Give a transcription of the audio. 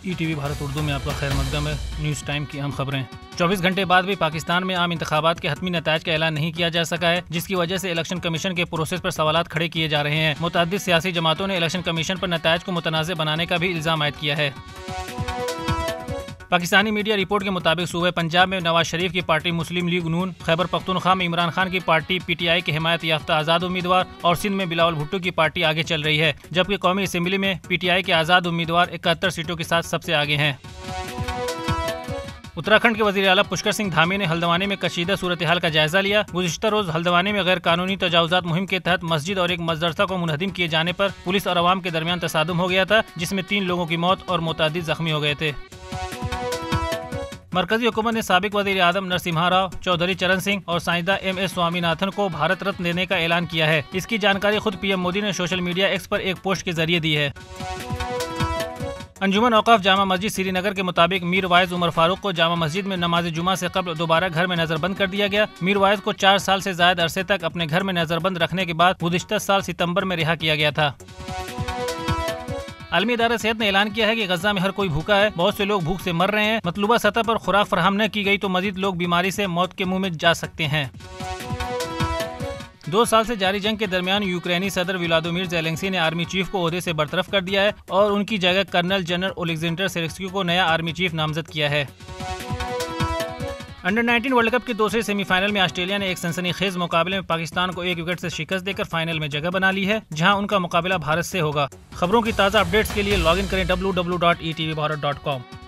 E T V Bharat Urdu میں آپ کا خیر مقدم ہے۔ نیوز ٹائم کی اہم خبریں۔ 24 گھنٹے بعد بھی پاکستان میں عام انتخابات کے حتمی نتائج کا اعلان نہیں کیا جا سکا ہے، جس کی وجہ سے الیکشن کمیشن کے پروسیس پر سوالات کھڑے کیے جا رہے ہیں۔ متعدد سیاسی جماعتوں نے الیکشن کمیشن پر نتائج کو متنازع بنانے کا بھی الزام عائد کیا ہے۔ پاکستانی میڈیا رپورٹ کے مطابق صوبہ پنجاب میں نواز شریف کی پارٹی مسلم لیگ نون، خیبر پختونخوا میں عمران خان کی پارٹی پی ٹی آئی کے حمایت یافتہ آزاد امیدوار اور سندھ میں بلاول بھٹو کی پارٹی آگے چل رہی ہے، جبکہ قومی اسمبلی میں پی ٹی آئی کے آزاد امیدوار 71 سیٹوں کے ساتھ سب سے آگے ہیں۔ اتراکھنڈ کے وزیر اعلیٰ پشکر سنگھ دھامی نے ہلدوانی میں کشیدہ صورتحال کا جائزہ لیا۔ گزشتہ روز ہلدوانی میں غیر قانونی تجاوزات مہم کے تحت مسجد اور ایک مدرسہ کو منہدم کیے جانے پر پولیس اور عوام کے درمیان تصادم ہو گیا تھا، جس میں 3 لوگوں کی موت اور متعدد زخمی ہو گئے تھے۔ مرکزی حکومت نے سابق وزیر اعظم نرسمہا راؤ، چودھری چرن سنگھ اور سائنسداں ایم ایس سوامی ناتھن کو بھارت رتن دینے کا اعلان کیا ہے۔ اس کی جانکاری خود پی ایم مودی نے سوشل میڈیا ایکس پر ایک پوسٹ کے ذریعے دی ہے۔ انجمن اوقاف جامع مسجد سری نگر کے مطابق میر وائز عمر فاروق کو جامع مسجد میں نماز جمعہ سے قبل دوبارہ گھر میں نظر بند کر دیا گیا۔ میر وائز کو 4 سال سے زائد عرصے تک اپنے گھر میں نظر بند رکھنے کے بعد گزشتہ سال ستمبر میں رہا کیا گیا تھا۔ عالمی ادارہ صحت نے اعلان کیا ہے کہ غزہ میں ہر کوئی بھوکا ہے، بہت سے لوگ بھوک سے مر رہے ہیں۔ مطلوبہ سطح پر خوراک فراہم نہ کی گئی تو مزید لوگ بیماری سے موت کے منہ میں جا سکتے ہیں۔ 2 سال سے جاری جنگ کے درمیان یوکرینی صدر ولادیمیر زیلنسکی نے آرمی چیف کو عہدے سے برطرف کر دیا ہے اور ان کی جگہ کرنل جنرل اولیگزینڈر سیرسکی کو نیا آرمی چیف نامزد کیا ہے۔ انڈر 19 ورلڈ کپ کے دوسرے سیمی فائنل میں آسٹریلیا نے ایک سنسنی خیز مقابلے میں پاکستان کو 1 وکٹ سے شکست دے کر فائنل میں جگہ بنا لی ہے، جہاں ان کا مقابلہ بھارت سے ہوگا۔ خبروں کی تازہ اپڈیٹس کے لیے لاگ ان کریں www.etv bharat.com۔